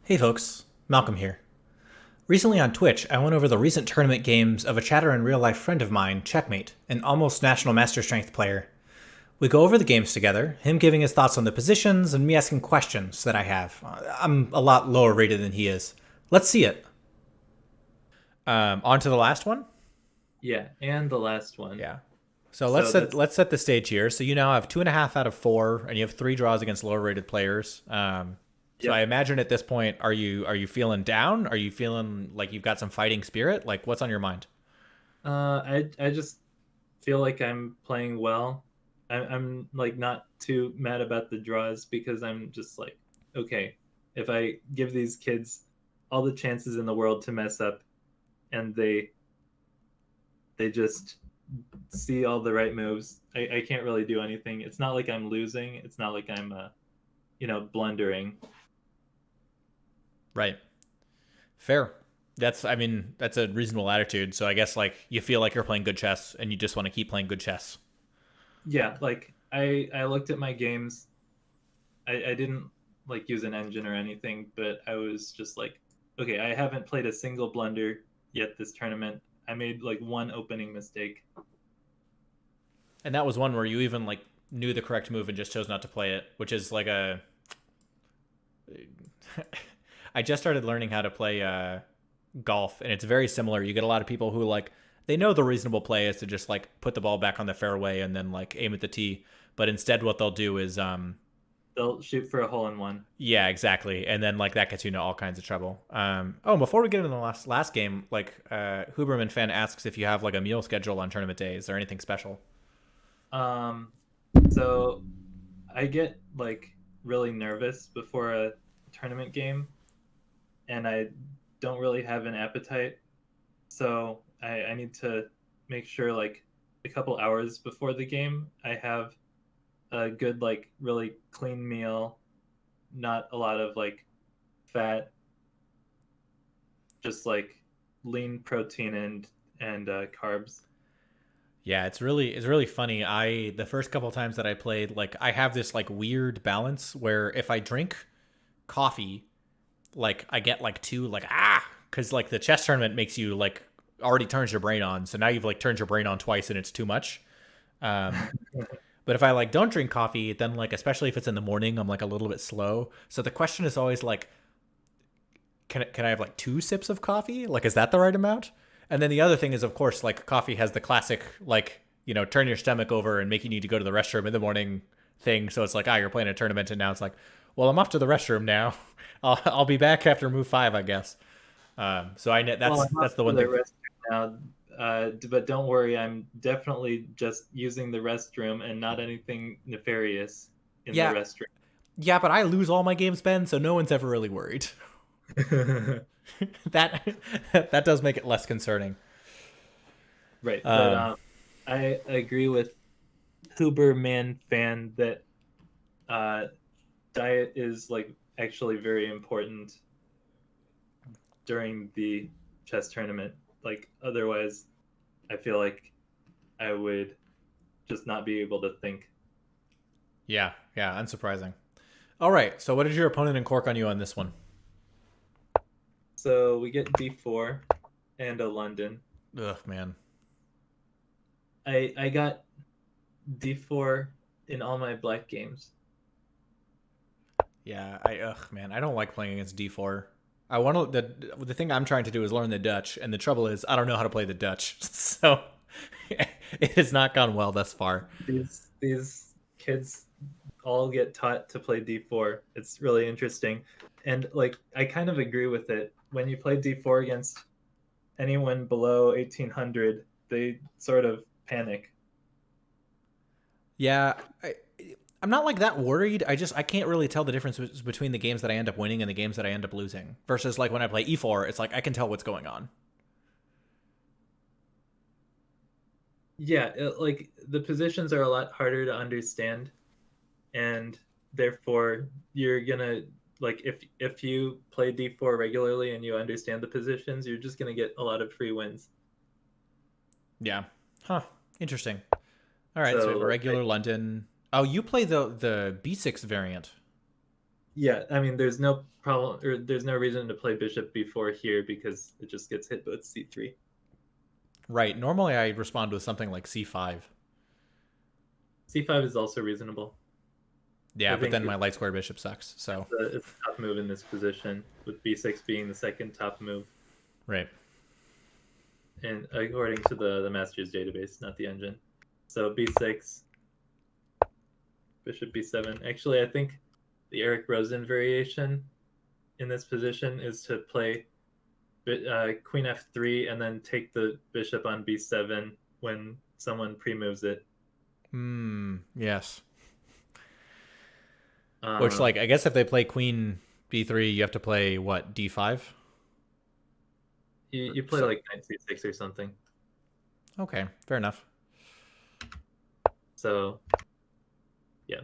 Hey folks, Malcolm here. Recently on Twitch, I went over the recent tournament games of a chatter and real life friend of mine, Checkmate, an almost national master strength player. We go over the games together, him giving his thoughts on the positions and me asking questions that I have. I'm a lot lower rated than he is. Let's see it. On to the last one? Yeah, and the last one. Yeah. So let's So set that's let's set the stage here. So you now have 2.5 out of 4, and you have 3 draws against lower rated players. So I yep. imagine at this point, are you feeling down? Are you feeling like you've got some fighting spirit? Like what's on your mind? I just feel like I'm playing well. I'm like not too mad about the draws because I'm just like, okay, if I give these kids all the chances in the world to mess up and they just see all the right moves, I can't really do anything. It's not like I'm losing. It's not like I'm blundering. Right. Fair. That's a reasonable attitude. So I guess like you feel like you're playing good chess and you just want to keep playing good chess. Yeah, like I looked at my games. I didn't like use an engine or anything, but I was just like, okay, I haven't played a single blunder yet this tournament. I made like one opening mistake. And that was one where you even like knew the correct move and just chose not to play it, which is like a I just started learning how to play golf, and it's very similar. You get a lot of people who like they know the reasonable play is to just like put the ball back on the fairway and then like aim at the tee, but instead what they'll do is They'll shoot for a hole in one. yeah, exactly, and then like that gets you into all kinds of trouble. Oh, before we get into the last game, like Huberman fan asks if you have like a meal schedule on tournament days or anything special. Um, so I get like really nervous before a tournament game, and I don't really have an appetite. So I need to make sure like a couple hours before the game I have a good like really clean meal, not a lot of like fat, just like lean protein and carbs. Yeah, it's really funny. I the first couple times that I played, like I have this like weird balance where if I drink coffee, like I get like two like because like the chess tournament makes you like already turns your brain on, so now you've like turned your brain on twice and it's too much. Um, but if I like don't drink coffee, then like especially if it's in the morning, I'm like a little bit slow. So the question is always like, can I have like 2 sips of coffee? Like, is that the right amount? And then the other thing is, of course, like coffee has the classic like turn your stomach over and make you need to go to the restroom in the morning thing. So it's like you're playing a tournament and now it's like, well, I'm off to the restroom now. I'll be back after move 5, I guess. So I know Well, that's I'm that's up the for one the thing. restroom now, but don't worry, I'm definitely just using the restroom and not anything nefarious in the Yeah, restroom. yeah, but I lose all my games, Ben, so no one's ever really worried. that that does make it less concerning. Right, but Um, I agree with Huberman fan that uh, diet is like actually very important during the chess tournament. Like otherwise, I feel like I would just not be able to think. yeah, yeah, unsurprising. All right, so what did your opponent and Cork on you on this one? So we get d4 and a London. Ugh, man. I got d4 in all my black games. Yeah, man, I don't like playing against D4. I want to the thing I'm trying to do is learn the Dutch, and the trouble is I don't know how to play the Dutch, so it has not gone well thus far. These kids all get taught to play d4. It's really interesting, and like I kind of agree with it. When you play d4 against anyone below 1800, they sort of panic. Yeah, I'm not like that worried. I can't really tell the difference between the games that I end up winning and the games that I end up losing. Versus like when I play E4, it's like I can tell what's going on. Yeah, like the positions are a lot harder to understand, and therefore you're gonna like if you play d4 regularly and you understand the positions, you're just gonna get a lot of free wins. Yeah. Huh. Interesting. All right, so we So have a like regular London. Oh, you play the B6 variant. Yeah, I mean, there's no problem, or there's no reason to play bishop b4 here because it just gets hit with c3. Right. Normally I respond with something like c5. c5 is also reasonable. Yeah, I but think then my light square bishop sucks. So it's a top move in this position, with b6 being the second top move, right. and according to the master's database, not the engine. So b6, bishop b7. Actually, I think the Eric Rosen variation in this position is to play queen f3 and then take the bishop on b7 when someone pre-moves it. Yes. Which, Um, like, I guess if they play queen b3, you have to play what, d5? you play So like knight c6 or something. okay, fair enough. So yeah,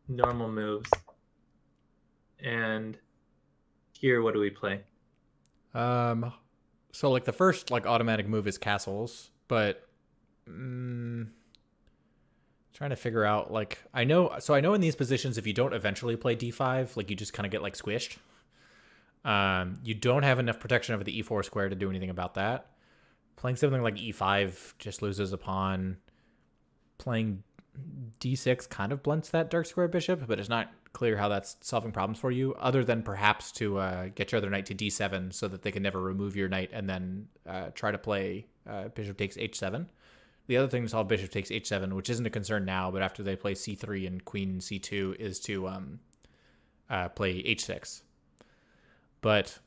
normal moves. And here, what do we play? Um, so like the first like automatic move is castles, but mm, trying to figure out like I know in these positions if you don't eventually play d5, like you just kind of get like squished. You don't have enough protection over the e4 square to do anything about that. Playing something like e5 just loses a pawn. Playing d6 kind of blunts that dark square bishop, but it's not clear how that's solving problems for you, other than perhaps to get your other knight to d7 so that they can never remove your knight and then try to play bishop takes h7. The other thing to solve bishop takes h7, which isn't a concern now, but after they play c3 and queen c2, is to play h6. But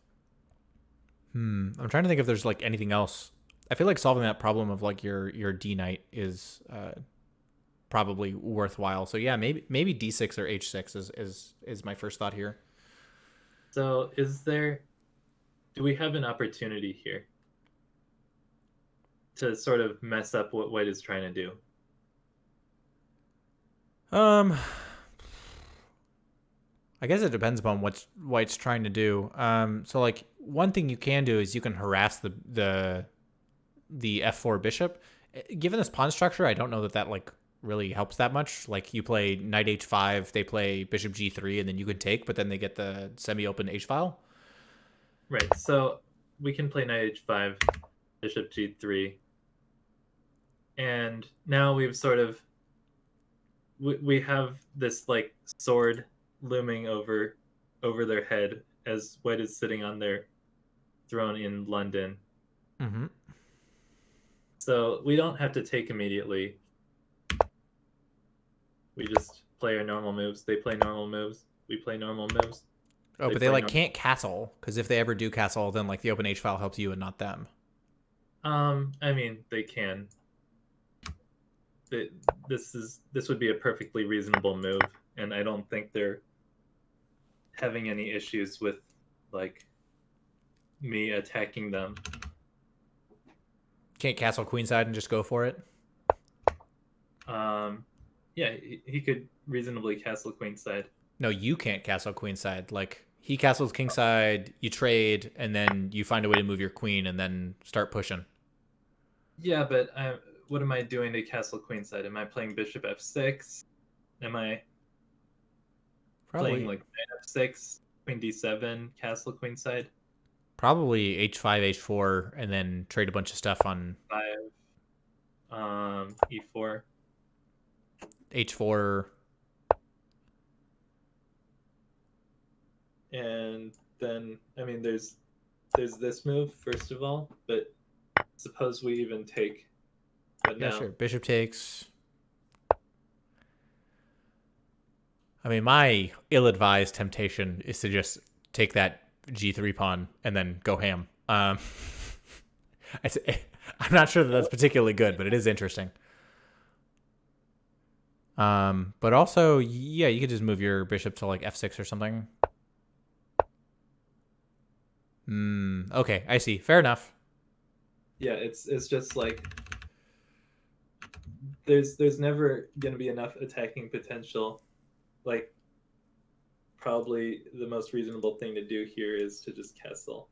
I'm trying to think if there's like anything else. I feel like solving that problem of like your d knight is probably worthwhile. So yeah, maybe d6 or h6 is my first thought here. So do we have an opportunity here to sort of mess up what White is trying to do? Um, I guess it depends upon what White's trying to do. So like one thing you can do is you can harass the f4 bishop. Given this pawn structure, I don't know that like really helps that much. Like you play knight h5, they play bishop g3, and then you can take, but then they get the semi-open h file. Right. So we can play knight h5, bishop g3, and now we've sort of we have this like sword looming over their head as White is sitting on their throne in London. Mm-hmm. So we don't have to take immediately. We just play our normal moves. They play normal moves. We play normal moves. Oh, but they like can't castle, because if they ever do castle, then like the open h file helps you and not them. I mean, they can. This would be a perfectly reasonable move, and I don't think they're having any issues with like me attacking them. Can't castle queenside and just go for it. Yeah, he could reasonably castle queenside. No, you can't castle queenside. Like he castles kingside, you trade, and then you find a way to move your queen and then start pushing. Yeah, but what am I doing to castle queenside? Am I playing bishop f6? Am I playing like knight f6, queen d7, castle queenside? Probably h5, h4, and then trade a bunch of stuff on 5, e4. h4. And then, I mean, there's this move first of all, but suppose we even take. But Yeah, now, sure. Bishop takes. I mean, my ill-advised temptation is to just take that g3 pawn and then go ham. I'm not sure that that's particularly good, but it is interesting. But also, yeah, you could just move your bishop to like f6 or something. Okay, I see. Fair enough. yeah, it's just like there's never gonna be enough attacking potential. Like, probably the most reasonable thing to do here is to just castle.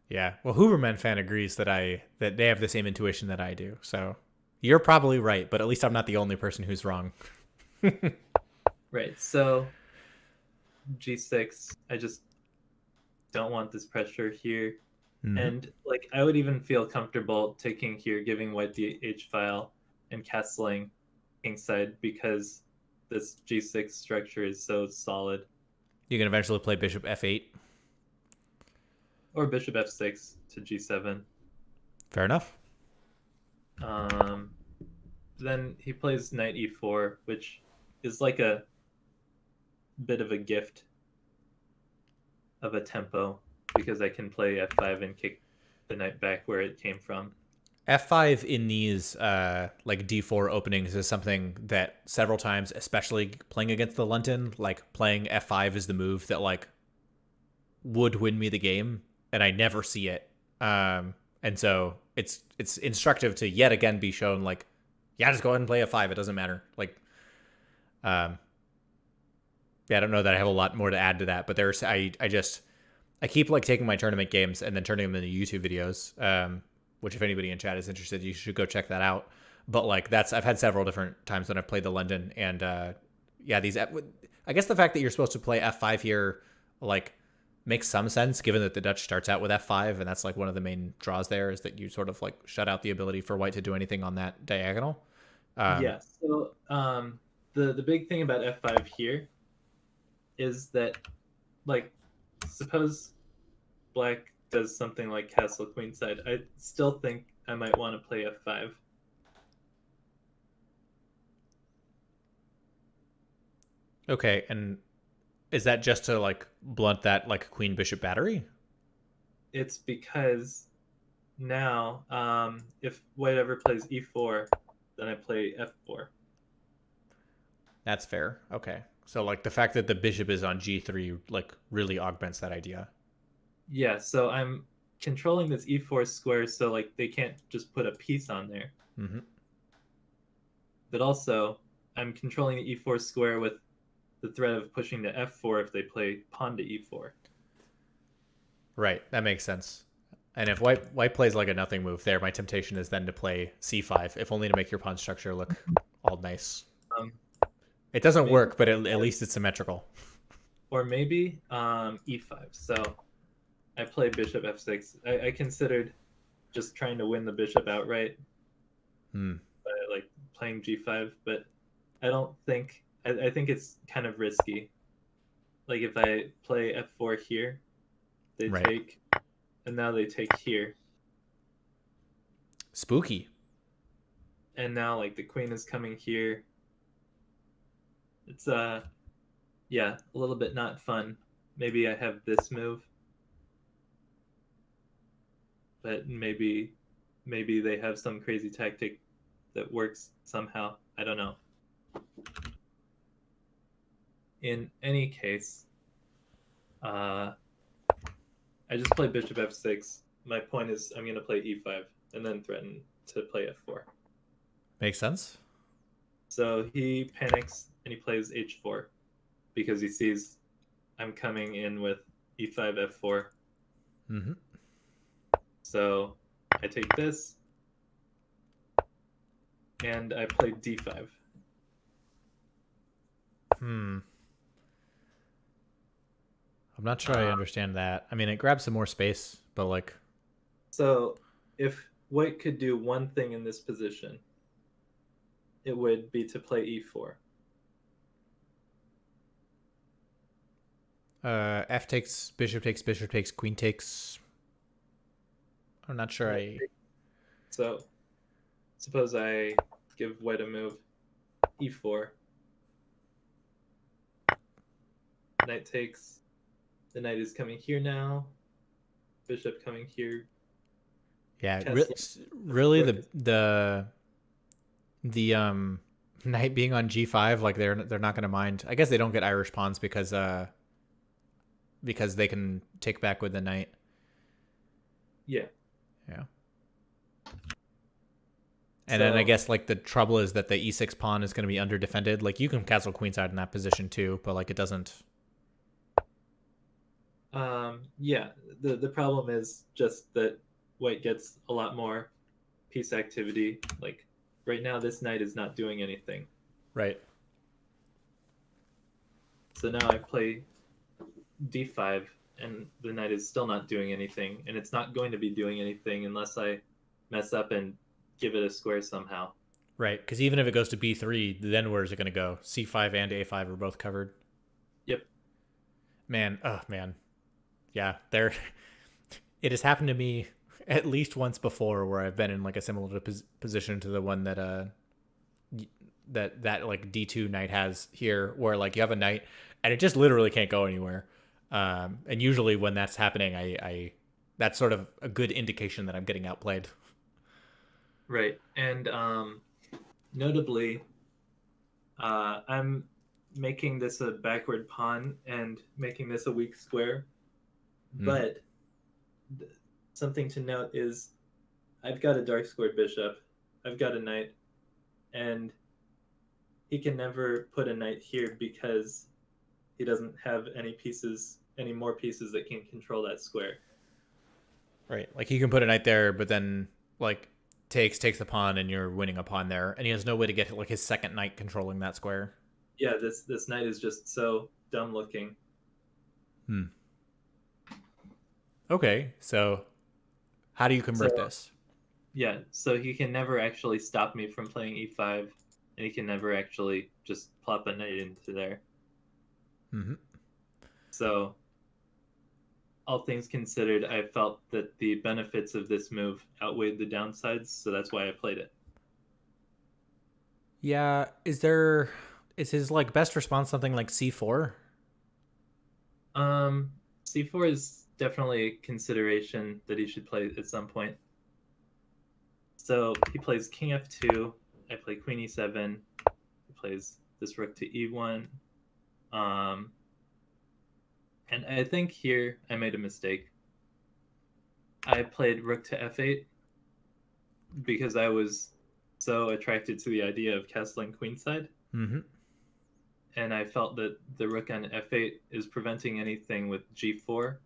Yeah. Well, Hooverman fan agrees that they have the same intuition that I do. So you're probably right, but at least I'm not the only person who's wrong. Right. So g6. I just don't want this pressure here. Mm-hmm. And like I would even feel comfortable taking here, giving white the h file and castling kingside because this g6 structure is so solid. You can eventually play bishop f8. Or bishop f6 to g7. Fair enough. Um, then he plays knight e4, which is like a bit of a gift of a tempo because I can play f5 and kick the knight back where it came from. F5 in these like d4 openings is something that several times, especially playing against the London, like playing F5 is the move that like would win me the game, and I never see it. And so it's instructive to yet again be shown like, yeah, just go ahead and play F5. It doesn't matter. Like, yeah, I don't know that I have a lot more to add to that, but there's I keep like taking my tournament games and then turning them into YouTube videos. Which if anybody in chat is interested, you should go check that out. But like I've had several different times when I've played the London, and yeah, I guess the fact that you're supposed to play F5 here like makes some sense given that the Dutch starts out with F5, and that's like one of the main draws there is that you sort of like shut out the ability for white to do anything on that diagonal. Yeah. So the big thing about f5 here is that like suppose black does something like castle queenside. I still think I might want to play f5. Okay, and is that just to like blunt that like queen bishop battery? It's because now if white ever plays e4, then I play f4. That's fair. Okay. So like the fact that the bishop is on g3 like really augments that idea. Yeah, so I'm controlling this e4 square so like they can't just put a piece on there. Mm-hmm. But also I'm controlling the e4 square with the threat of pushing to f4 if they play pawn to e4. Right. That makes sense. And if white plays like a nothing move there, my temptation is then to play c5, if only to make your pawn structure look all nice. Um, It doesn't maybe, work, but at least it's symmetrical. or maybe e5. So I play bishop f6. I considered just trying to win the bishop outright Hmm. by like playing g5, but I don't think I think it's kind of risky. Like if I play f4 here, they Right. take, and now they take here, Spooky. and now like the queen is coming here. It's yeah, a little bit not fun. Maybe I have this move, but maybe they have some crazy tactic that works somehow. I don't know. In any case, I just play bishop f6. My point is I'm going to play e5 and then threaten to play f4. Makes sense. So he panics and he plays h4 because he sees I'm coming in with e5 f4. Mm-hmm. So I take this and I play d5. I'm not sure I understand that. I mean, it grabs some more space, but like... So if white could do one thing in this position, it would be to play e4. F takes, bishop takes, queen takes. I'm not sure So suppose I give white a move, e4. Knight takes. The knight is coming here now. Bishop coming here. Yeah, really the knight being on g5, like they're not going to mind. I guess they don't get Irish pawns because they can take back with the knight. Yeah. Yeah. And then I guess like the trouble is that the e6 pawn is going to be under defended. Like you can castle queenside in that position too, but like it doesn't. Yeah. The problem is just that white gets a lot more piece activity. Like right now, this knight is not doing anything. Right. So now I play d5, and the knight is still not doing anything, and it's not going to be doing anything unless I mess up and give it a square somehow. Right, because even if it goes to b3, then where's it going to go? c5 and a5 are both covered. Yep. Man, oh man, yeah, there. It has happened to me at least once before, where I've been in like a similar position to the one that that like d2 knight has here, where like you have a knight and it just literally can't go anywhere. And usually when that's happening, I that's sort of a good indication that I'm getting outplayed. Right. And notably, I'm making this a backward pawn and making this a weak square. Mm-hmm. But something to note is I've got a dark squared bishop, I've got a knight, and he can never put a knight here because he doesn't have any more pieces that can control that square. Right, like he can put a knight there, but then like takes the pawn, and you're winning a pawn there, and he has no way to get like his second knight controlling that square. Yeah, this knight is just so dumb looking. Hmm. Okay, so how do you So convert this? yeah, so he can never actually stop me from playing e5, and he can never actually just plop a knight into there. Mm-hmm. So all things considered, I felt that the benefits of this move outweighed the downsides, so that's why I played it. Yeah, is his like best response something like c4? Um, c4 is definitely a consideration that he should play at some point. So he plays king f2. I play queen e7. He plays this rook to e1. Um, and I think here I made a mistake. I played rook to f8 because I was so attracted to the idea of castling queenside. Mm-hmm. And I felt that the rook on f8 is preventing anything with g4.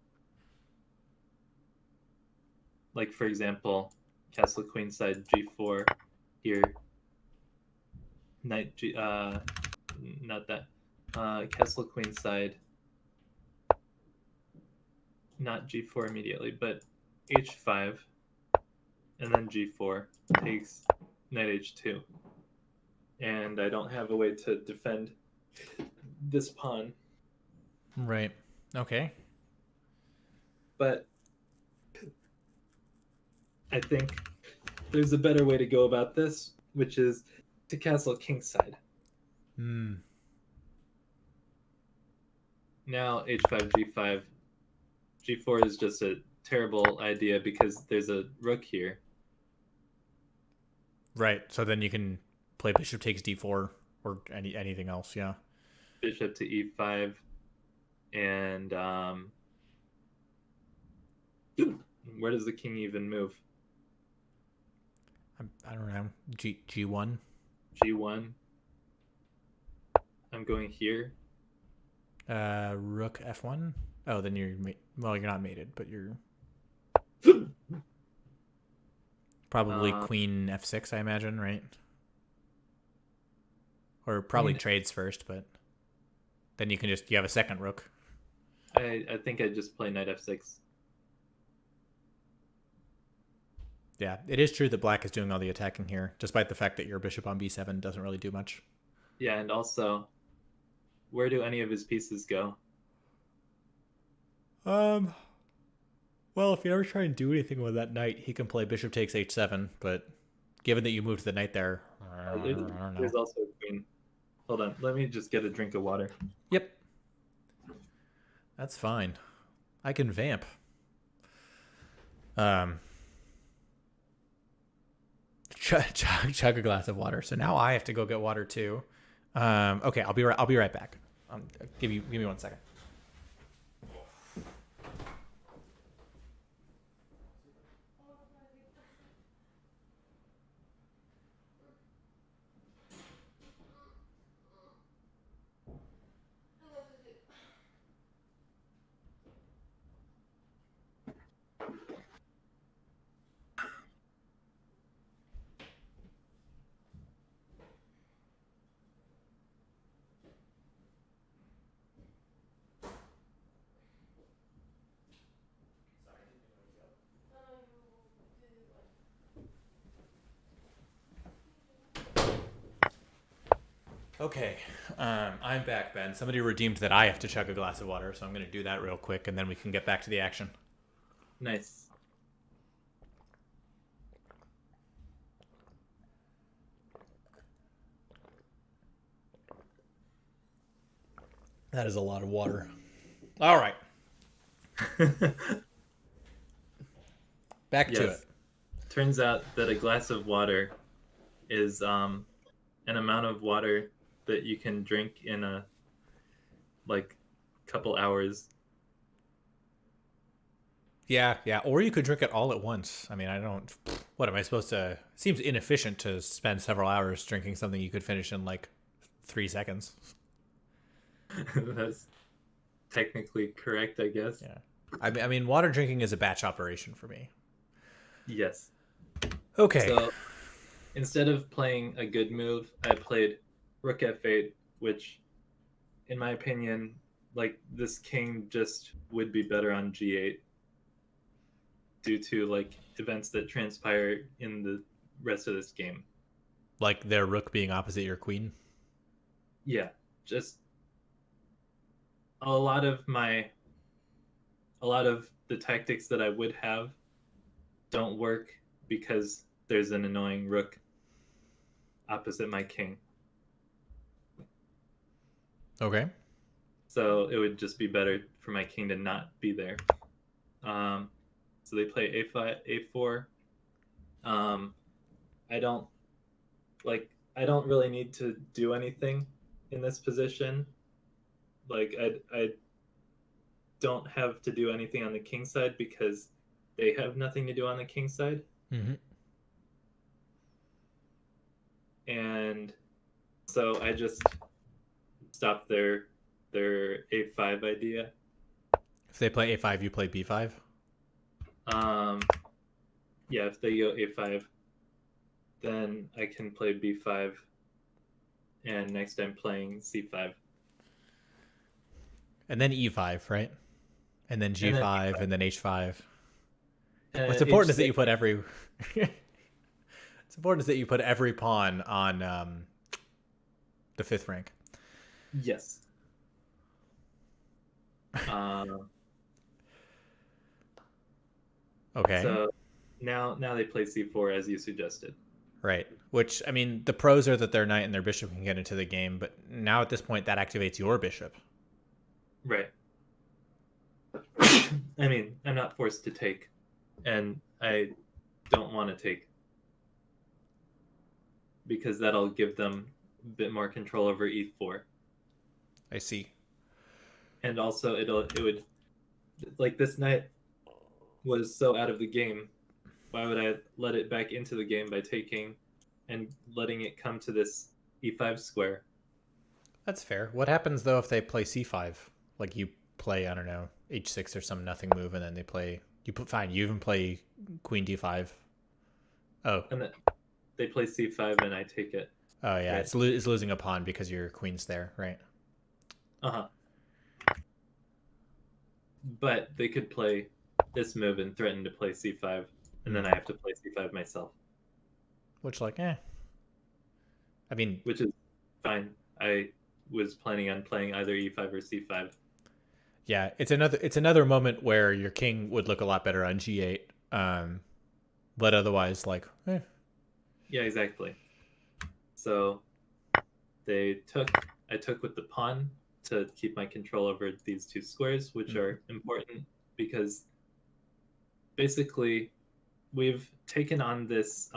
Like, for example, castle queenside g4 here. Knight g, not that. Castle queenside, not g4 immediately, but h5, and then g4 takes knight h2. And I don't have a way to defend this pawn. Right. Okay. But I think there's a better way to go about this, which is to castle kingside. Hmm. Now h5, g5. g4 is just a terrible idea because there's a rook here. Right. So then you can play bishop takes d4 or anything else. Yeah. Bishop to e5, and where does the king even move? I don't know. G1. G1. I'm going here. Rook f1. Oh, then you're well. You're not mated, but you're probably queen f6. I imagine, right? Or probably Queen. trades first, but then you have a second rook. I think I just play knight f6. Yeah, it is true that black is doing all the attacking here, despite the fact that your bishop on b7 doesn't really do much. Yeah, and also, where do any of his pieces go? Um. Well, if you ever try and do anything with that knight, he can play bishop takes h7. But given that you moved the knight there, I don't know. There's also a queen. Hold on, let me just get a drink of water. Yep, that's fine. I can vamp. Um, chug a glass of water. So now I have to go get water too. Okay, I'll be right back. Give me 1 second. Okay, I'm back, Ben. Somebody redeemed that I have to chug a glass of water, so I'm going to do that real quick, and then we can get back to the action. Nice. That is a lot of water. All right, back to it. Yes. Turns out that a glass of water is an amount of water that you can drink in a like couple hours. Yeah, yeah. Or you could drink it all at once. I mean, I don't. What am I supposed to? It seems inefficient to spend several hours drinking something you could finish in like 3 seconds. That's technically correct, I guess. Yeah. I mean, water drinking is a batch operation for me. Yes. Okay. So instead of playing a good move, I played Rook F8, which, in my opinion, like this king just would be better on G8 due to like events that transpire in the rest of this game. Like their rook being opposite your queen. Yeah, just a lot of my a lot of the tactics that I would have don't work because there's an annoying rook opposite my king. Okay. So it would just be better for my king to not be there. So they play a5, a4. Um, I don't I don't really need to do anything in this position. Like I don't have to do anything on the king side because they have nothing to do on the king side. Mm-hmm. And so I just stopped their a5 idea. If they play a5, you play b5. Um, yeah, if they go a5, then I can play b5, and next I'm playing c5. And then e5, right? And then And then g5, and then h5. What's h6. important is that you put every. It's important is that you put every pawn on the fifth rank. Yes. Um, Okay. so now they play c4 as you suggested. Right. Which, I mean, the pros are that their knight and their bishop can get into the game, but now at this point that activates your bishop. Right. I mean, I'm not forced to take, and I don't want to take because that'll give them a bit more control over e4. I see. And also it would like this knight was so out of the game. Why would I let it back into the game by taking and letting it come to this e5 square? That's fair. What happens though if they play c5? Like you play, I don't know, h6 or some nothing move, and then they play. You put fine. You even play queen d5. Oh. And then they play c5 and I take it. Oh yeah, Right. it's losing a pawn because your queen's there, right? Uh-huh. But they could play this move and threaten to play c5, and then I have to play c5 myself. Which, like, I mean, which is fine. I was planning on playing either e5 or c5. yeah, it's another moment where your king would look a lot better on g8, but otherwise, like, Yeah, exactly. So I took with the pawn to keep my control over these two squares, which are important because basically we've taken on this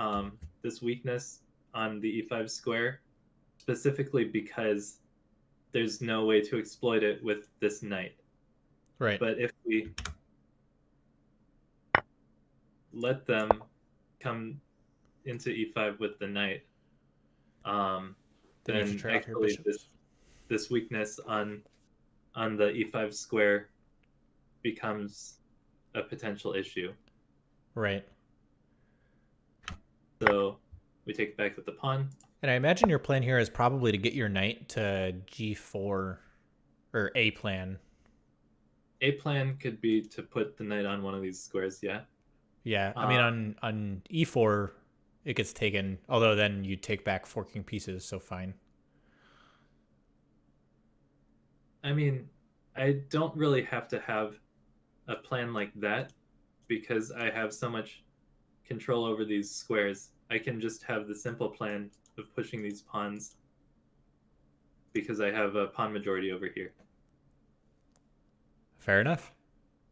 this weakness on the e5 square specifically because there's no way to exploit it with this knight. right. But if we let them come into e5 with the knight, Then you have to then trade off your actually bishops. this weakness on the e5 square becomes a potential issue. Right. So we take it back with the pawn. And I imagine your plan here is probably to get your knight to g4, or a plan. A plan could be to put the knight on one of these squares, yeah. Yeah, I mean on e4 it gets taken, although then you take back 4 king pieces, so fine. I mean, I don't really have to have a plan like that because I have so much control over these squares. I can just have the simple plan of pushing these pawns because I have a pawn majority over here. Fair enough.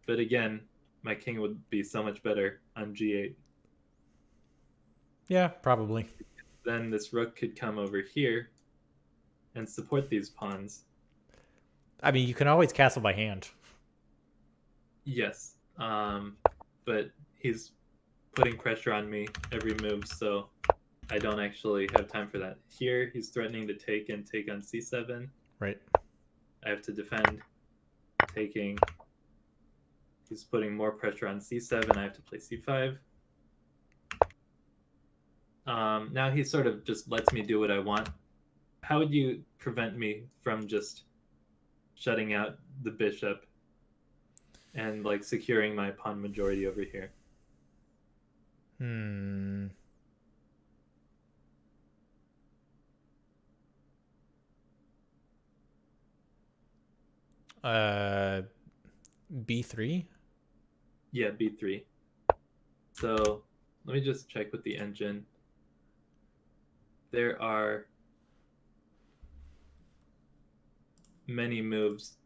But again, my king would be so much better on g8. Yeah, probably. Then this rook could come over here and support these pawns. I mean, you can always castle by hand. Yes, but he's putting pressure on me every move, so I don't actually have time for that. Here, he's threatening to take and take on c7. Right. I have to defend, taking. He's putting more pressure on c7. I have to play c5. Now he sort of just lets me do what I want. How would you prevent me from just shutting out the bishop and like securing my pawn majority over here? Hmm. Uh, B3. Yeah, b3. So let me just check with the engine. There are many moves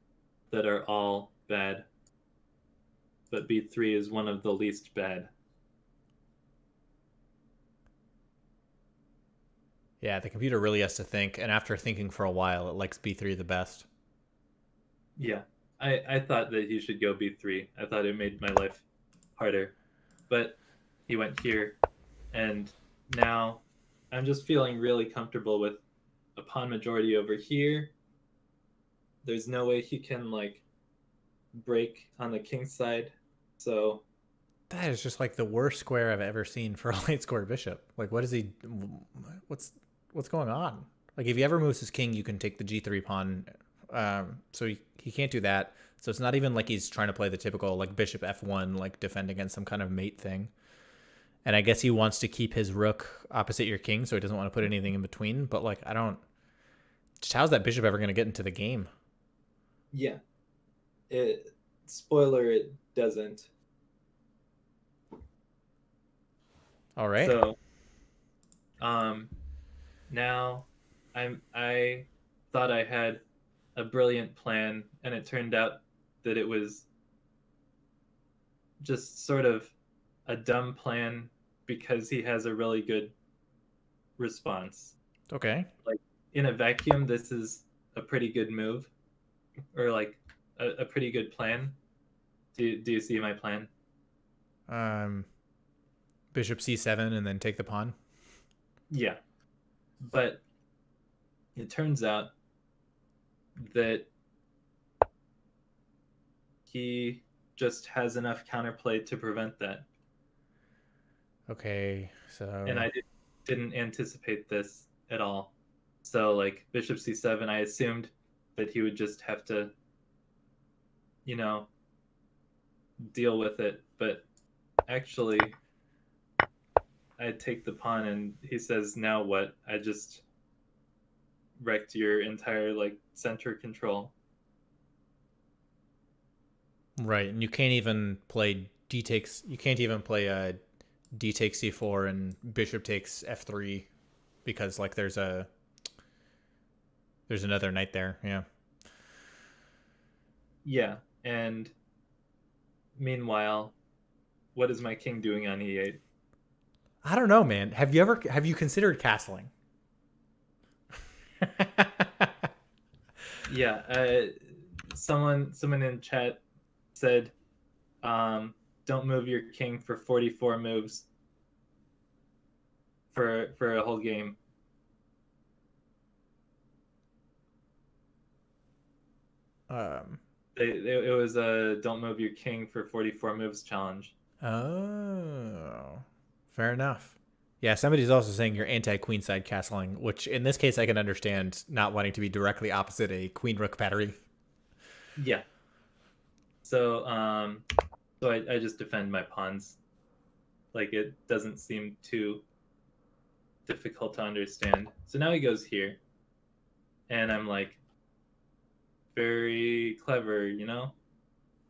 that are all bad, but b3 is one of the least bad. Yeah, the computer really has to think, and after thinking for a while, it likes B3 the best. Yeah, I thought that he should go b3. I thought it made my life harder, but he went here, and now I'm just feeling really comfortable with a pawn majority over here. There's no way he can like break on the king side, so That is just like the worst square I've ever seen for a light square bishop. Like, what is he? What's what's going on? Like, if he ever moves his king, you can take the G3 pawn. So he can't do that. So it's not even like he's trying to play the typical like bishop F1, like defend against some kind of mate thing. And I guess he wants to keep his rook opposite your king, so he doesn't want to put anything in between. But like, I don't. Just how's that bishop ever going to get into the game? yeah. It spoiler, it doesn't. All right. So um now I thought I had a brilliant plan, and it turned out that it was just sort of a dumb plan because he has a really good response. Okay. Like in a vacuum, this is a pretty good move, or like a pretty good plan. Do you see my plan? Um, Bishop C7 and then take the pawn. Yeah, but it turns out that he just has enough counterplay to prevent that. Okay, And so didn't anticipate this at all. So like bishop c7, I assumed that he would just have to, you know, deal with it. But actually, I take the pawn, and he says, "Now what? I just wrecked your entire like center control." right, and you can't even play d takes. You can't even play d takes c4 and bishop takes f3 because like there's another knight there. Yeah. Yeah, and meanwhile, what is my king doing on e8? I don't know, man. Have you considered castling? Yeah, someone in chat said, "Don't move your king for 44 moves for a whole game." um. It was a "Don't move your king for 44 moves" challenge. Oh, fair enough. Yeah, somebody's also saying you're anti queenside castling, which in this case I can understand not wanting to be directly opposite a queen rook battery. Yeah. So I just defend my pawns. Like it doesn't seem too difficult to understand. So now he goes here, and I'm like very clever, you know?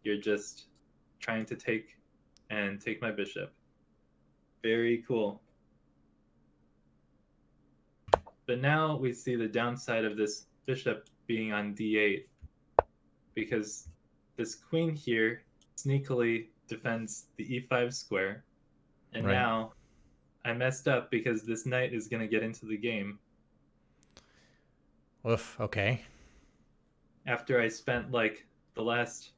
You're just trying to take my bishop. Very cool. But now we see the downside of this bishop being on d8 because this queen here sneakily defends the e5 square. And Right. now I messed up because this knight is going to get into the game. Oof. Okay. After I spent like the last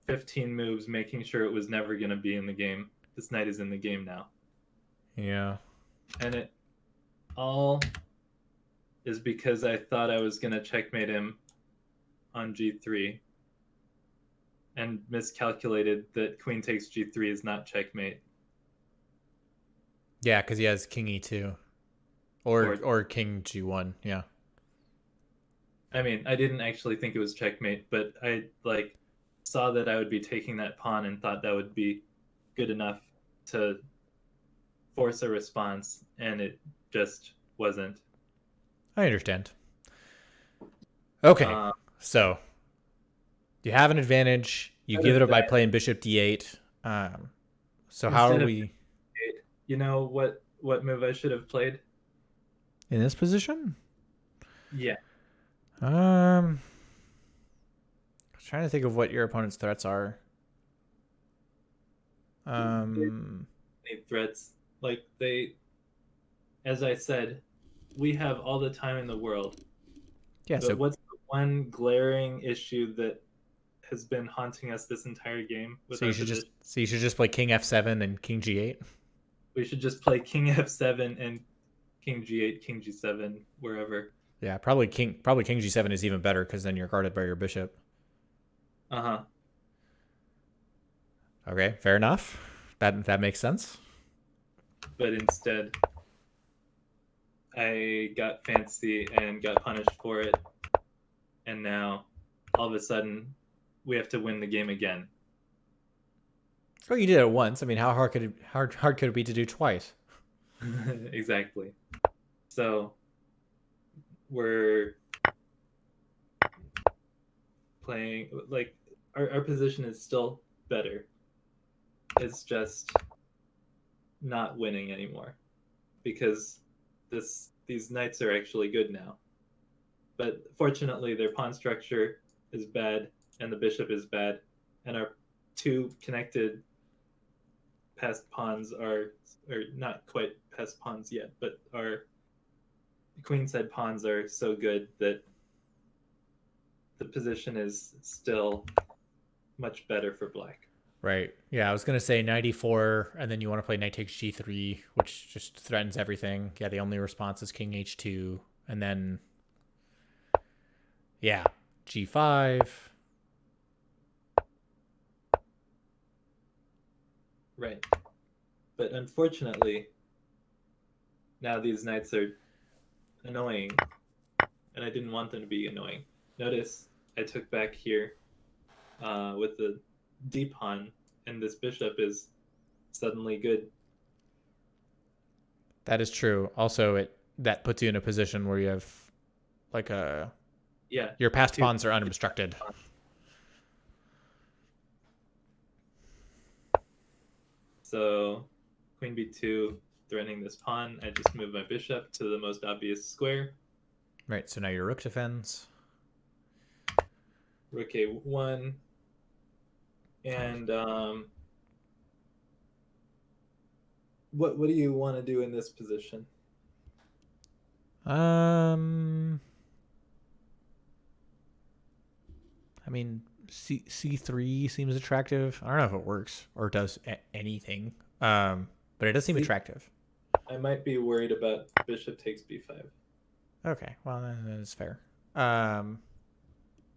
15 moves making sure it was never going to be in the game. This knight is in the game now. Yeah. And it all is because I thought I was going to checkmate him on g3 and miscalculated that queen takes g3 is not checkmate. Yeah, because he has king e2 or king g1. Yeah. I mean, I didn't actually think it was checkmate, but I like saw that I would be taking that pawn and thought that would be good enough to force a response, and it just wasn't. I understand. Okay. Uh, So you have an advantage. You instead give it of up by that, playing bishop d8. So how are instead of we you know what move I should have played? in this position? Yeah, I'm trying to think of what your opponent's threats are. any threats like they, as I said, we have all the time in the world. Yeah. But So what's the one glaring issue that has been haunting us this entire game with so you our should position? just play king f7 and king g8. We should just play king f7 and king g8, king g7, wherever. Yeah, probably king g7 is even better because then you're guarded by your bishop. Uh huh. Okay, fair enough. That makes sense. But instead, I got fancy and got punished for it. And now, all of a sudden, we have to win the game again. Oh, you did it once. I mean, how hard could it be to do twice? Exactly. So, we're playing, like, our position is still better. It's just not winning anymore because these knights are actually good now. But fortunately, their pawn structure is bad and the bishop is bad, and our two connected passed pawns are not quite passed pawns yet, but our queenside pawns are so good that the position is still much better for black. Right. Yeah, I was gonna say 94, and then you want to play knight takes g3, which just threatens everything. Yeah, the only response is king h2, and then yeah, g5. Right. But unfortunately, now these knights are annoying, and I didn't want them to be annoying. Notice I took back here with the d pawn, and this bishop is suddenly good. That is true. Also, that puts you in a position where you have like Yeah, your passed two. pawns are unobstructed. So queen b2 threatening this pawn. I just move my bishop to the most obvious square. Right. So now your rook defends. Rook a1, and what do you want to do in this position? I mean, C3 seems attractive. I don't know if it works or does anything. But it does seem attractive. I might be worried about bishop takes b5. Okay, well that is fair.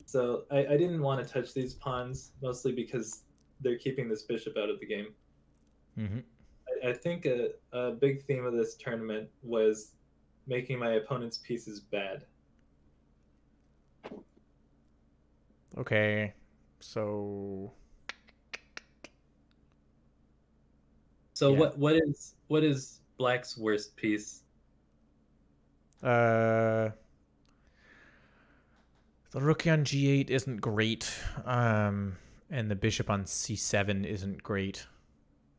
So I didn't want to touch these pawns, mostly because they're keeping this bishop out of the game. Mm-hmm. I think a big theme of this tournament was making my opponent's pieces bad. Okay, so So yeah. what is black's worst piece? Uh, The rook on g8 isn't great, and the bishop on c7 isn't great.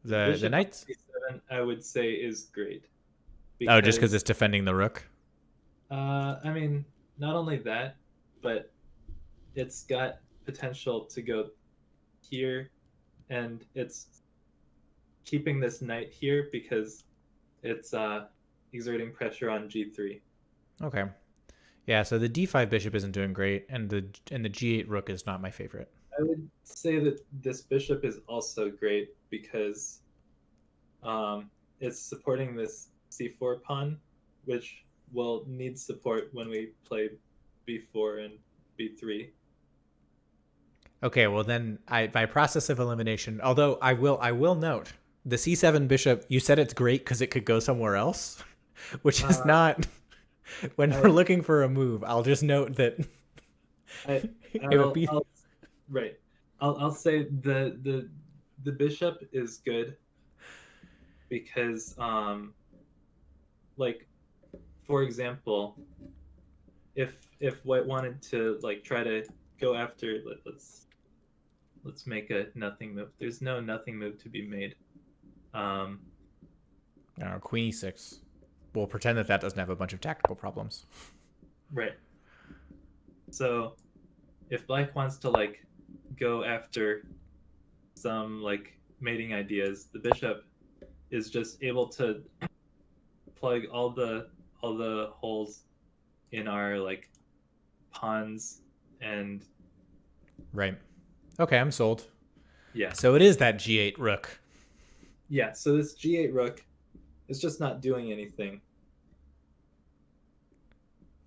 The The bishop on knights. c7, I would say, is great Oh, just because because it's defending the rook. I mean, not only that, but it's got potential to go here, and it's keeping this knight here because it's exerting pressure on g3. Okay. Yeah, so the d5 bishop isn't doing great, and the g8 rook is not my favorite. I would say that this bishop is also great because um, it's supporting this c4 pawn, which will need support when we play b4 and b3. Okay, well then, by process of elimination, although I will note the c7 bishop. You said it's great because it could go somewhere else, which is Uh, not. When we're I, looking for a move, I'll just note that I, it would be. I'll right. I'll say the bishop is good because like for example, if White wanted to like try to go after let's make a nothing move. There's no nothing move to be made. Um, Queen e6. We'll pretend that doesn't have a bunch of tactical problems. right. So if Black wants to like go after some like mating ideas, the bishop is just able to plug all the holes in our like pawns and Right. Okay, I'm sold. yeah. So it is that g8 rook. Yeah, so this g8 rook is just not doing anything.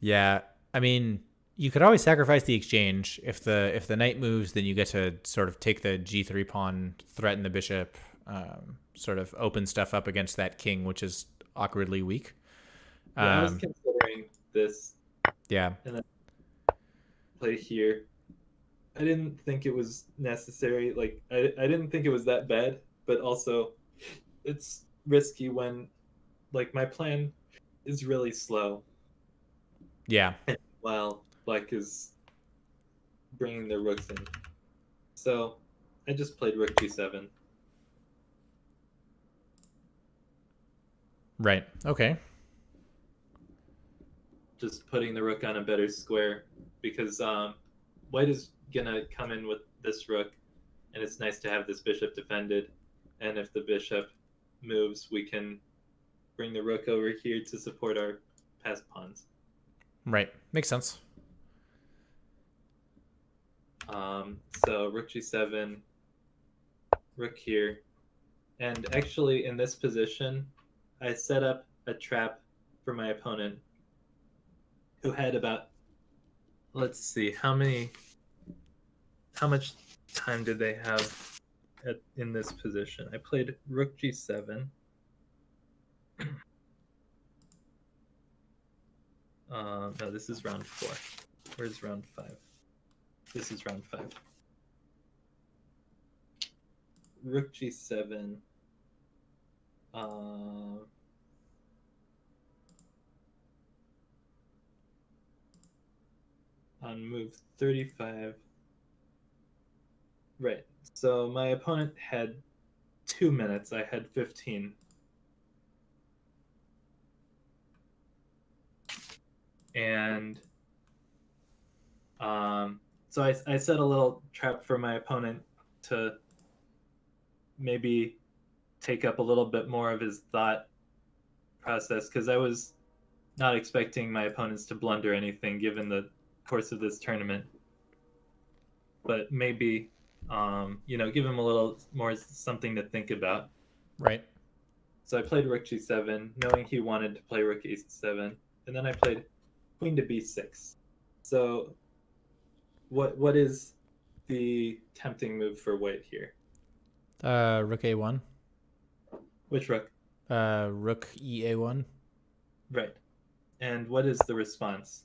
Yeah, I mean, you could always sacrifice the exchange. If the knight moves, then you get to sort of take the g3 pawn, threaten the bishop, sort of open stuff up against that king, which is awkwardly weak. Yeah, I was Um, considering this yeah, and then play here. I didn't think it was necessary. Like I didn't think it was that bad, but also it's risky when like my plan is really slow yeah, while Black is bringing their rooks in. So I just played Rook G7. right. Okay, Just putting the rook on a better square because White is gonna come in with this rook, and it's nice to have this bishop defended. And if the bishop moves, we can bring the rook over here to support our passed pawns. right. Makes sense. So Rook G7, Rook here, and actually in this position, I set up a trap for my opponent, who had about let's see how much time did they have in this position. I played Rook G7. No, this is round 4. Where's round 5? This is round 5. Rook G7. On move 35. Right. So my opponent had 2 minutes. I had 15. And so I set a little trap for my opponent to maybe take up a little bit more of his thought process because I was not expecting my opponents to blunder anything given the course of this tournament. But maybe, give him a little more something to think about. Right. So I played Rook G7, knowing he wanted to play Rook A7, and then I played Queen to B6. So, what is the tempting move for White here? Rook a1. Which rook? Rook ea1. Right. And what is the response?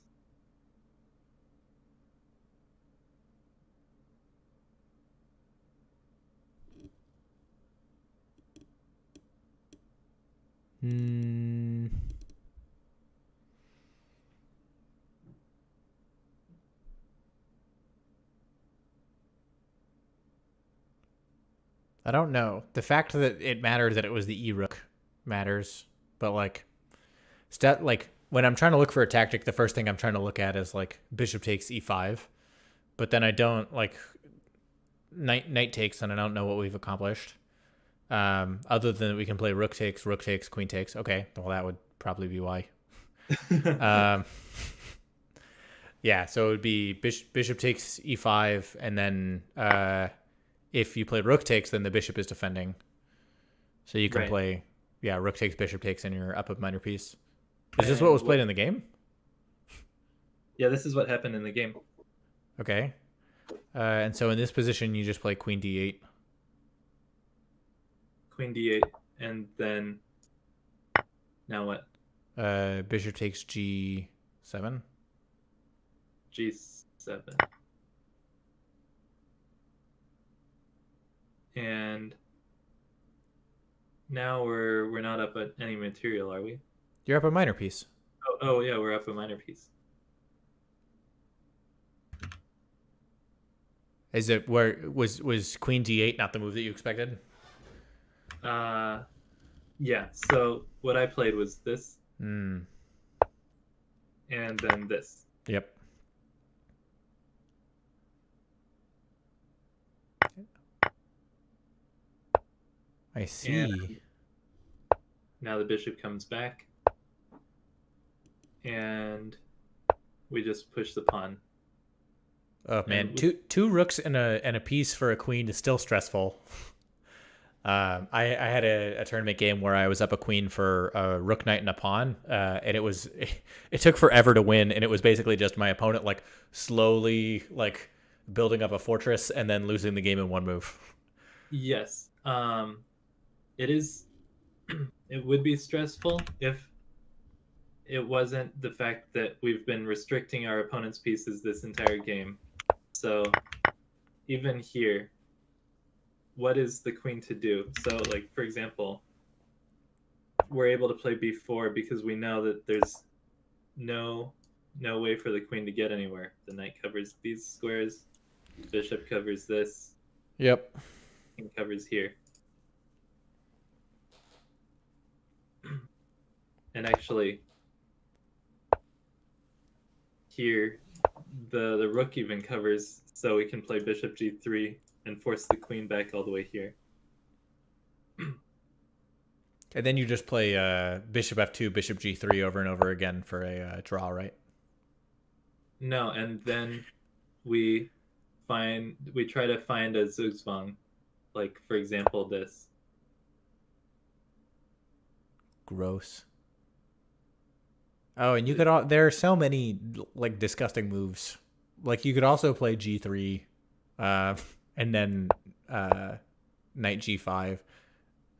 Hmm. I don't know. The fact that it mattered that it was the E rook matters, but like like when I'm trying to look for a tactic, the first thing I'm trying to look at is like bishop takes E5, but then I don't like knight takes, and I don't know what we've accomplished. Other than we can play rook takes, queen takes. Okay, well that would probably be why. Um, yeah, so it would be bishop takes E5, and then if you play rook takes, then the bishop is defending. So you can Right. play, yeah, rook takes, bishop takes, and you're up a minor piece. Is this what And was played in the game? Yeah, this is what happened in the game. Okay. And so in this position, you just play queen d8. Queen d8, and then now what? Bishop takes g7. G7. And now we're not up at any material, are we? You're up a minor piece. Oh yeah, we're up a minor piece. Is it where was queen d8 not the move that you expected? Yeah. So what I played was this, Hmm. and then this. Yep. I see. And now the bishop comes back, and we just push the pawn. Oh man, And two rooks and a piece for a queen is still stressful. I had a tournament game where I was up a queen for a rook, knight, and a pawn, and it took forever to win, and it was basically just my opponent like slowly like building up a fortress and then losing the game in one move. Yes, it is. It would be stressful if it wasn't the fact that we've been restricting our opponent's pieces this entire game. So even here, what is the queen to do? So like for example, we're able to play b4 because we know that there's no way for the queen to get anywhere. The knight covers these squares, the bishop covers this, Yep. king covers here. And actually here the rook even covers, so we can play bishop g3 and force the queen back all the way here. And then you just play bishop f2, bishop g3 over and over again for a draw, right? No, and then we try to find a zugzwang, like for example this. Gross. Oh, and you could there are so many like disgusting moves. Like you could also play g3, and then knight g5,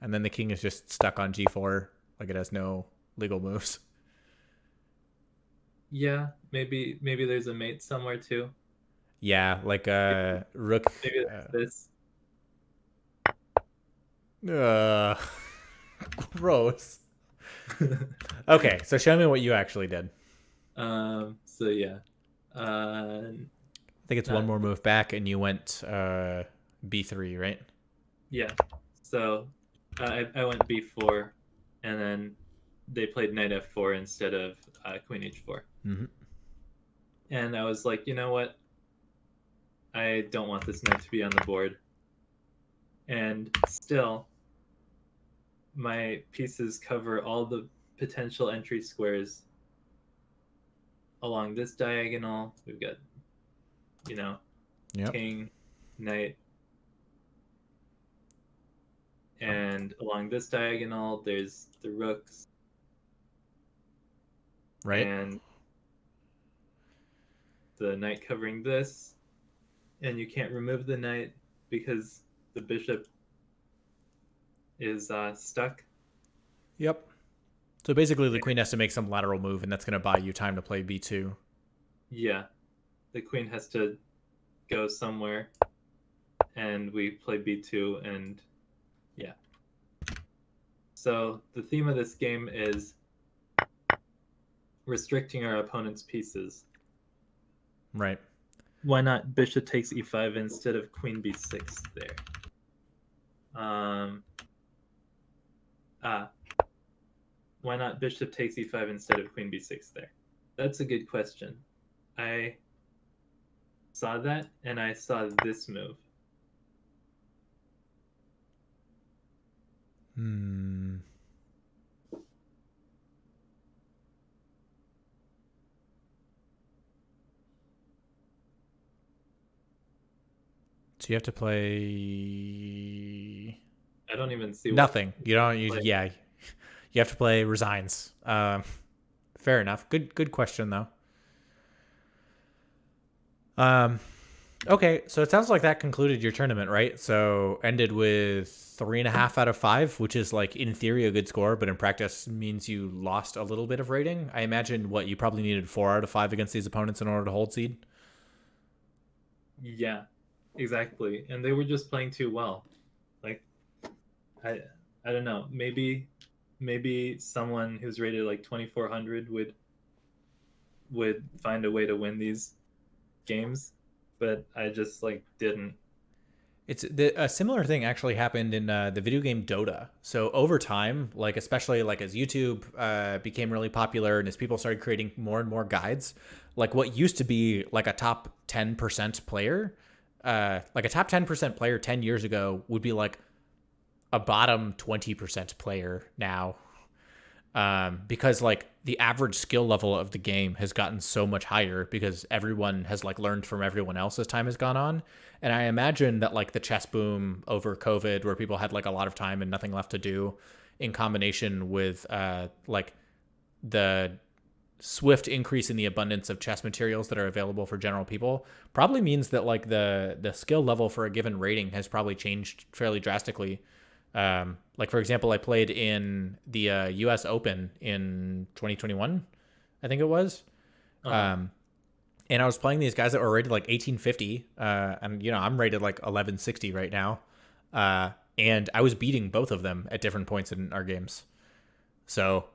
and then the king is just stuck on g4. Like it has no legal moves. Yeah, maybe there's a mate somewhere too. Yeah, like rook. Maybe there's Uh, gross. this. Okay, so show me what you actually did. So yeah. I think it's one more move back, and you went b3, right? Yeah. So I went b4, and then they played knight f4 instead of queen h4. Mm-hmm. And I was like, you know what? I don't want this knight to be on the board. And still, my pieces cover all the potential entry squares along this diagonal. We've got, Yep. king, knight. And along this diagonal, there's the rooks. Right. And the knight covering this. And you can't remove the knight because the bishop is stuck. Yep. So basically, the queen has to make some lateral move, and that's going to buy you time to play b2. Yeah. The queen has to go somewhere, and we play b2, and yeah. So the theme of this game is restricting our opponent's pieces. Right. Why not bishop takes e5 instead of queen b6 there? Um, ah, why not bishop takes e5 instead of queen b6 there? That's a good question. I saw that and I saw this move. Hmm. So you have to play I don't even see what nothing. You don't. play. Yeah, you have to play resigns. Fair enough. Good question though. Um, okay, so it sounds like that concluded your tournament, right? So ended with 3.5 out of 5, which is like in theory a good score, but in practice means you lost a little bit of rating. I imagine what you probably needed 4 out of 5 against these opponents in order to hold seed. Yeah, exactly. And they were just playing too well. Like I I don't know. Maybe someone who's rated like 2400 would find a way to win these games, but I just like didn't. A similar thing actually happened in the video game Dota. So over time, like especially like as YouTube became really popular and as people started creating more and more guides, like what used to be like a top 10% player, like a top 10% player 10 years ago would be like a bottom 20% player now, because like the average skill level of the game has gotten so much higher because everyone has like learned from everyone else as time has gone on. And I imagine that like the chess boom over COVID, where people had like a lot of time and nothing left to do, in combination with like the swift increase in the abundance of chess materials that are available for general people, probably means that like the skill level for a given rating has probably changed fairly drastically. Like for example, I played in the U.S. Open in 2021, I think it was, Uh-huh. um, and I was playing these guys that were rated like 1850, and you know I'm rated like 1160 right now, and I was beating both of them at different points in our games. So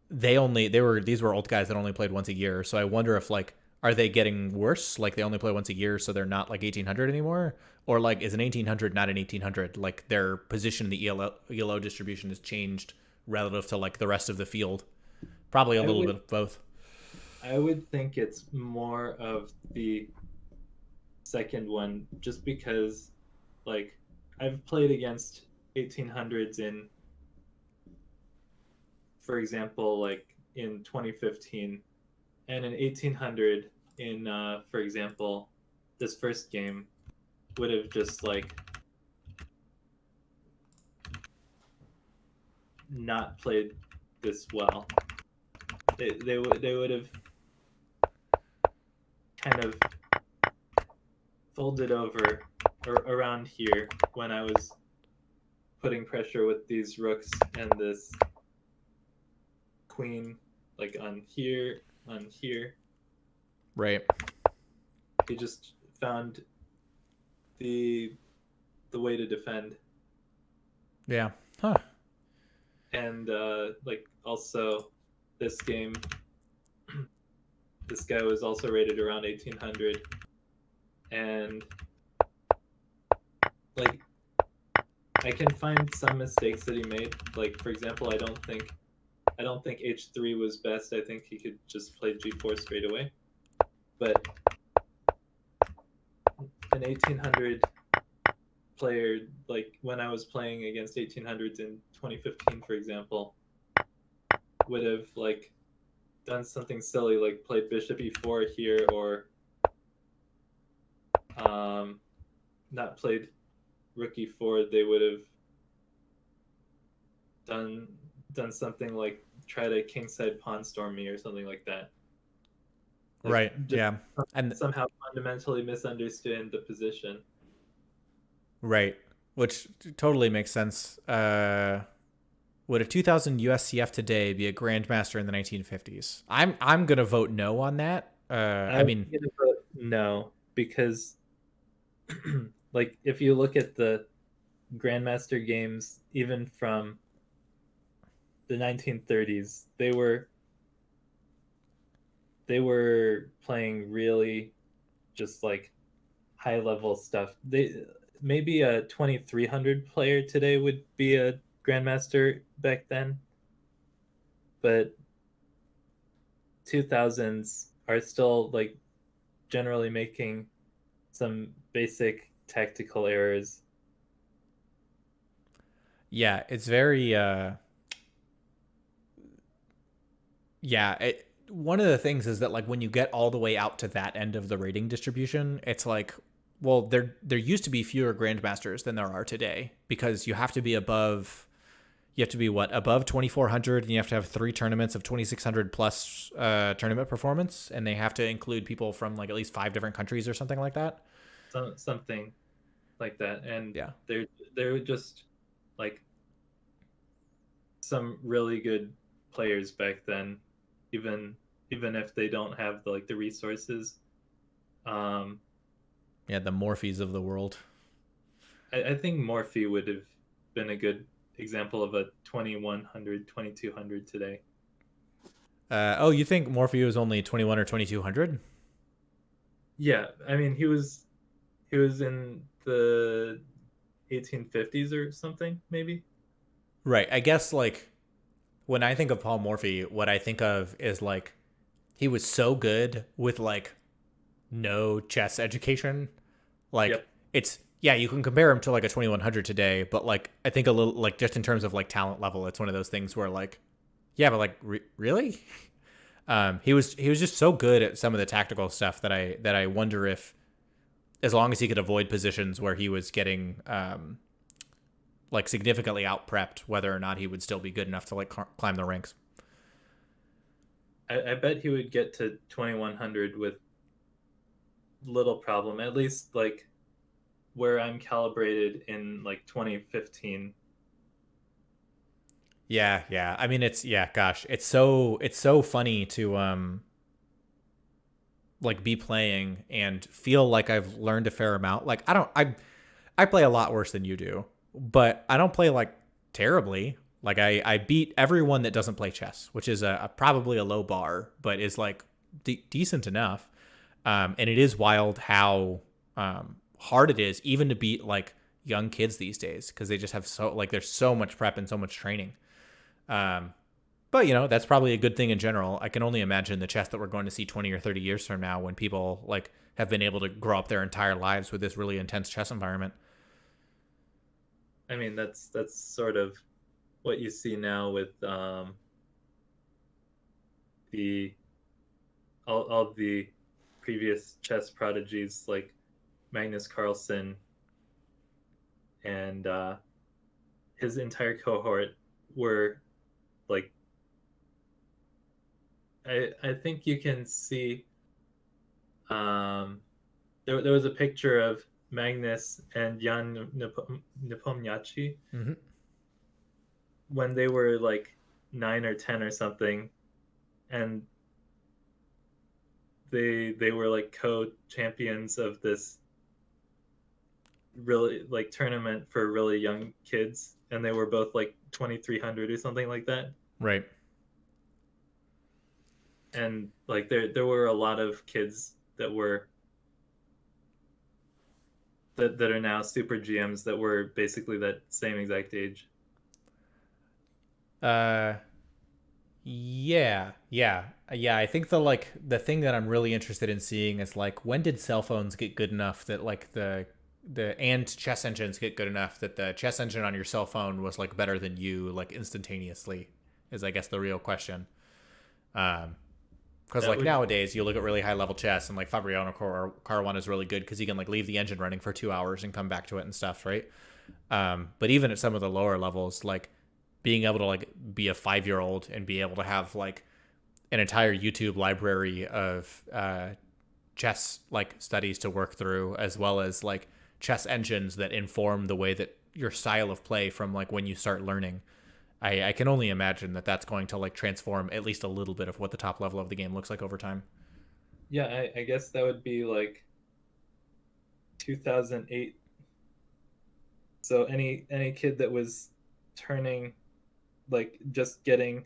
these were old guys that only played once a year. So I wonder if like are they getting worse? Like they only play once a year, so they're not like 1800 anymore, or like is an 1800 not an 1800? Like their position in the ELO distribution has changed relative to like the rest of the field. Probably a I little would bit of both. I would think it's more of the second one just because like I've played against 1800s in, for example, like in 2015, and an 1800 in for example, this first game would have just like not played this well. They would have kind of folded over or around here when I was putting pressure with these rooks and this queen, like on here. Right. He just found the the way to defend, Yeah. Huh. and like also this game, this guy was also rated around 1800, and like I can find some mistakes that he made. Like for example, I don't think h3 was best. I think he could just play g4 straight away. But an 1800 player, like when I was playing against 1800s in 2015, for example, would have like done something silly, like played bishop e4 here, or not played rook e4. They would have done done something like try to kingside pawn storm me or something like that. Like Right. just Yeah. And somehow fundamentally misunderstand the position. right, which totally makes sense. Would a 2000 USCF today be a grandmaster in the 1950s? I'm gonna vote no on that. I I'm mean, gonna vote no because, like, if you look at the Grandmaster games, even from the 1930s, they were playing really just like high level stuff. maybe a 2300 player today would be a grandmaster back then, but 2000s are still like generally making some basic tactical errors. Yeah, it's very one of the things is that like when you get all the way out to that end of the rating distribution, it's like, well, there used to be fewer grandmasters than there are today because you have to be what, above 2400, and you have to have 3 tournaments of 2600 plus tournament performance, and they have to include people from like at least 5 different countries or something like that. Something like that, and Yeah. they're just like some really good players back then, even even if they don't have the resources. Um, Yeah, the Morphes of the world. I think Morphe would have been a good example of a 2100, 2200 today. Oh, you think Morphe was only 21 or 2200? Yeah, I mean he was in the 1850s or something, maybe. Right. I guess like when I think of Paul Morphy, what I think of is like he was so good with like no chess education. Like Yep. it's yeah, you can compare him to like a 2100 today, but like I think a little like just in terms of like talent level, it's one of those things where like yeah, but like really, he was just so good at some of the tactical stuff that I wonder if as long as he could avoid positions where he was getting like significantly out prepped, whether or not he would still be good enough to like climb the ranks. I bet he would get to 2100 with little problem. At least like where I'm calibrated in like 2015. Yeah, yeah. I mean, it's yeah. Gosh, it's so funny to like be playing and feel like I've learned a fair amount. Like I play a lot worse than you do, but I don't play like terribly. Like I beat everyone that doesn't play chess, which is a probably a low bar, but is like decent enough. And it is wild how hard it is even to beat like young kids these days because they just have so like there's so much prep and so much training. Um, but you know that's probably a good thing in general. I can only imagine the chess that we're going to see 20 or 30 years from now when people like have been able to grow up their entire lives with this really intense chess environment. I mean, that's sort of what you see now with the all the previous chess prodigies like Magnus Carlsen and his entire cohort were like I think you can see there was a picture of Magnus and Jan Nepomniachtchi Mm-hmm. when they were like 9 or 10 or something, and they were like co-champions of this really like tournament for really young kids, and they were both like 2300 or something like that. Right. And like there were a lot of kids that were that are now super GMs that were basically that same exact age. Uh, yeah, yeah, yeah. I think the like the thing that I'm really interested in seeing is like when did cell phones get good enough that like the and chess engines get good enough that the chess engine on your cell phone was like better than you like instantaneously is I guess the real question. Um, because That like would nowadays you look at really high level chess and like Fabriano Caruana is really good because he can like leave the engine running for 2 hours and come back to it and stuff, right? But even at some of the lower levels, like being able to like be a 5 year old and be able to have like an entire YouTube library of chess like studies to work through, as well as like chess engines that inform the way that your style of play from like when you start learning. I can only imagine that that's going to like transform at least a little bit of what the top level of the game looks like over time. yeah, I guess that would be like 2008. So any kid that was turning like just getting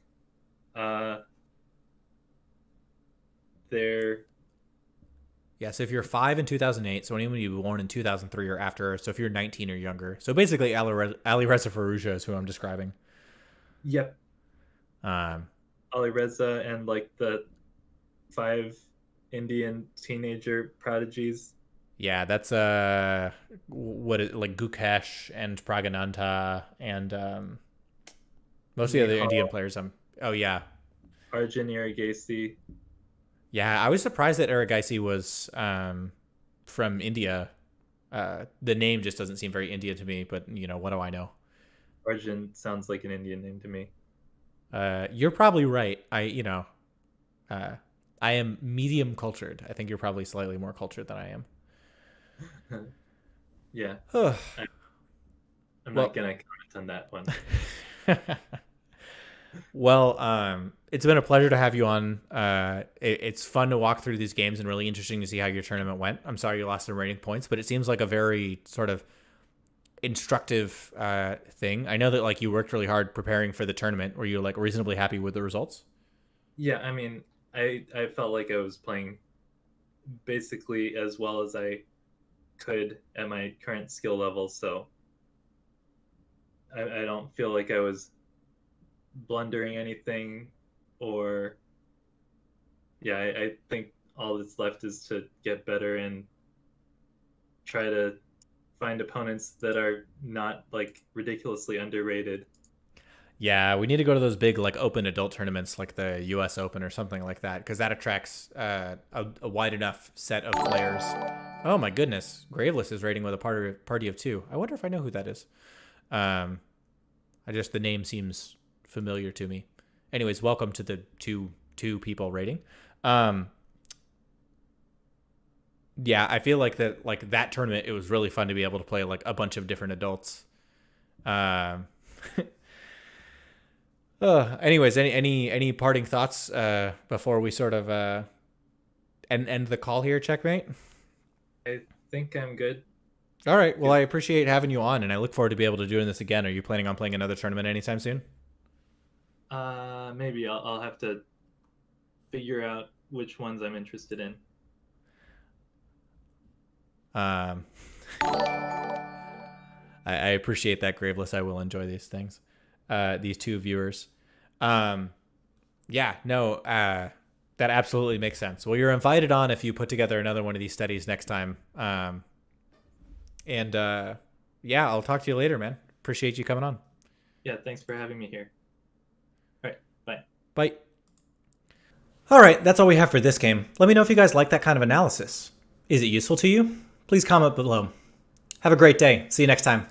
uh their Yeah, so if you're 5 in 2008, so anyone you were born in 2003 or after, so if you're 19 or younger. So basically, Ali Reza Faruja is who I'm describing. Yep, Um, Ali Reza and like the 5 Indian teenager prodigies. yeah, that's like Gukesh and Pragananta and most of the other Indian Nihal, players. Oh yeah, Arjun Erigaisi. yeah. I was surprised that Aragaisi was from India. The name just doesn't seem very Indian to me, but what do I know? Arjun sounds like an Indian name to me. You're probably right. Uh, I am medium cultured. I think you're probably slightly more cultured than I am. Yeah, well, I, I'm not gonna comment on that one. well, it's been a pleasure to have you on. It's fun to walk through these games and really interesting to see how your tournament went. I'm sorry you lost some rating points, but it seems like a very sort of instructive thing. I know that like you worked really hard preparing for the tournament. Were you like reasonably happy with the results? Yeah, I mean, I felt like I was playing basically as well as I could at my current skill level, so I don't feel like I was blundering anything or yeah, I think all that's left is to get better and try to find opponents that are not like ridiculously underrated. Yeah, we need to go to those big like open adult tournaments like the U.S. Open or something like that because that attracts a wide enough set of players. Oh my goodness, Graveless is rating with a party of two. I wonder if I know who that is. The name seems familiar to me. Anyways, welcome to the two people rating. Yeah, I feel like that tournament it was really fun to be able to play like a bunch of different adults. Um. Anyways, any parting thoughts before we sort of end the call here, Checkmate? I think I'm good. All right. Well, I appreciate having you on, and I look forward to be able to doing this again. Are you planning on playing another tournament anytime soon? Maybe I'll have to figure out which ones I'm interested in. Um, I appreciate that, Graveless. I will enjoy these things. These two viewers. Yeah, no, that absolutely makes sense. Well, you're invited on if you put together another one of these studies next time. Yeah, I'll talk to you later, man. Appreciate you coming on. Yeah, thanks for having me here. All right, bye. Bye. All right, that's all we have for this game. Let me know if you guys like that kind of analysis. Is it useful to you? Please comment below. Have a great day. See you next time.